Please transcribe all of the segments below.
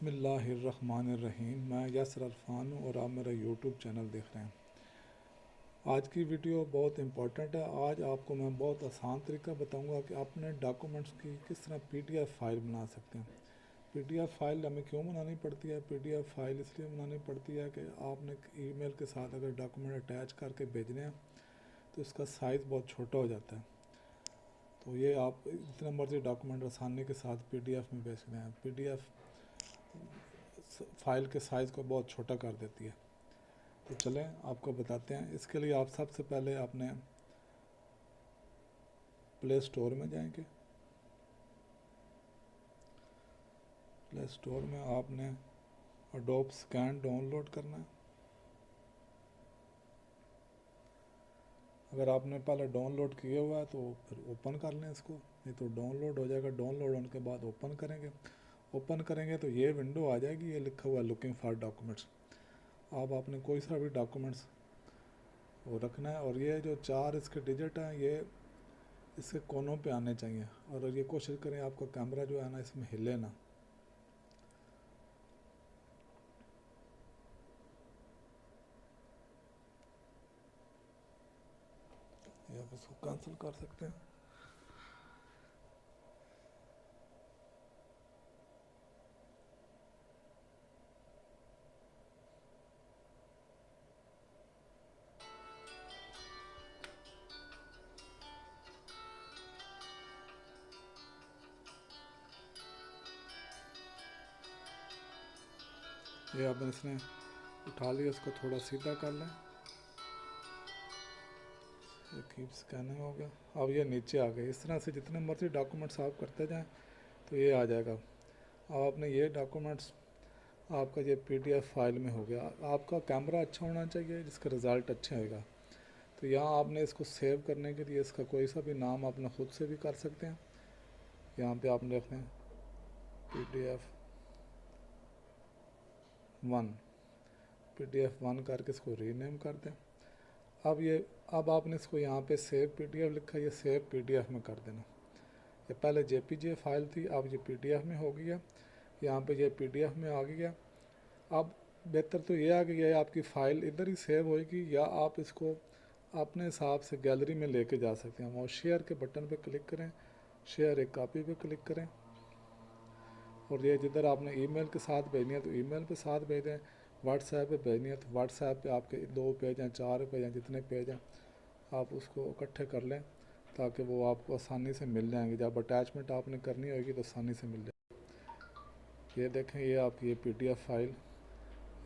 बिस्मिल्लाहिर्रहमानिर्रहीम। मैं यासर अरफान हूँ और आप मेरा यूट्यूब चैनल देख रहे हैं। आज की वीडियो बहुत इम्पोर्टेंट है। आज आपको मैं बहुत आसान तरीका बताऊंगा कि अपने डॉक्यूमेंट्स की किस तरह पीडीएफ फाइल बना सकते हैं। पीडीएफ फाइल हमें क्यों बनानी पड़ती है? पीडीएफ फाइल इसलिए बनानी पड़ती है कि आपने ईमेल के साथ अगर डॉक्यूमेंट अटैच करके भेजने हैं तो इसका साइज़ बहुत छोटा हो जाता है। तो ये आप जितना मर्ज़ी डॉक्यूमेंट आसानी के साथ पीडीएफ में भेज सकते हैं। पीडीएफ फाइल के साइज़ को बहुत छोटा कर देती है। तो चलें आपको बताते हैं। इसके लिए आप सबसे पहले अपने प्ले स्टोर में जाएंगे। प्ले स्टोर में आपने एडोब स्कैन डाउनलोड करना है। अगर आपने पहले डाउनलोड किया हुआ है तो फिर ओपन कर लें इसको, नहीं तो डाउनलोड हो जाएगा। डाउनलोड होने के बाद ओपन करेंगे तो ये विंडो आ जाएगी। ये लिखा हुआ है लुकिंग फॉर डॉक्यूमेंट्स। आप आपने कोई सा भी डॉक्यूमेंट्स वो रखना है और ये जो 4 इसके डिजिट हैं ये इसके कोनों पे आने चाहिए। और ये कोशिश करें आपका कैमरा जो है ना इसमें हिले ना। ये आप इसको कैंसिल कर सकते हैं। ये आपने इसने उठा लिया, इसको थोड़ा सीधा कर लें। ये कीप स्कैनिंग हो गया। अब ये नीचे आ गए। इस तरह से जितने मर्जी डॉक्यूमेंट्स आप करते जाएं तो ये आ जाएगा। अब आपने ये डॉक्यूमेंट्स आपका ये पीडीएफ फाइल में हो गया। आपका कैमरा अच्छा होना चाहिए जिसका रिज़ल्ट अच्छा होगा। तो यहाँ आपने इसको सेव करने के लिए इसका कोई सा भी नाम अपना खुद से भी कर सकते हैं। यहाँ पे आप देख लें PDF1 करके इसको रीनेम कर दें। अब आपने इसको यहाँ पे सेव पीडीएफ लिखा है, ये सेव पीडीएफ में कर देना। ये पहले जेपीजी फाइल थी, अब ये पीडीएफ में हो गया। यहाँ पे ये पीडीएफ में आ गया। अब बेहतर तो ये आ गया है आपकी फ़ाइल इधर ही सेव होएगी, या आप इसको अपने हिसाब से गैलरी में लेके जा सकते हैं। और शेयर के बटन पे क्लिक करें, शेयर एक कॉपी पे क्लिक करें और ये जिधर आपने ईमेल के साथ भेजनी है तो ईमेल पे साथ भेजें। व्हाट्सएप पे भेजनी है तो व्हाट्सएप पे आपके 2 पेज हैं, 4 पेज हैं, जितने पेज हैं आप उसको इकट्ठे कर लें ताकि वो आपको आसानी से मिल जाएंगे। जब अटैचमेंट आपने करनी होगी तो आसानी से मिल जाए। ये देखें, ये आपकी ये पीडीएफ फाइल,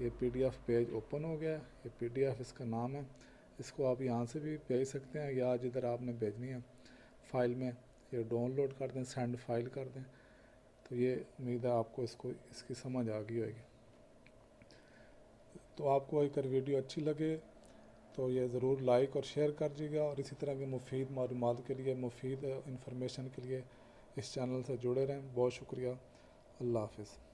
ये पीडीएफ पेज ओपन हो गया। ये पीडीएफ इसका नाम है। इसको आप यहाँ से भी भेज सकते हैं या जिधर आपने भेजनी है फ़ाइल में ये डाउनलोड कर दें, सेंड फाइल कर दें। तो ये उम्मीद है आपको इसकी समझ आ गई होगी। तो आपको अगर वीडियो अच्छी लगे तो ये ज़रूर लाइक और शेयर कर दीजिएगा और इसी तरह के मुफीद मालूमात के लिए, मुफीद इंफॉर्मेशन के लिए इस चैनल से जुड़े रहें। बहुत शुक्रिया। अल्लाह हाफ़िज़।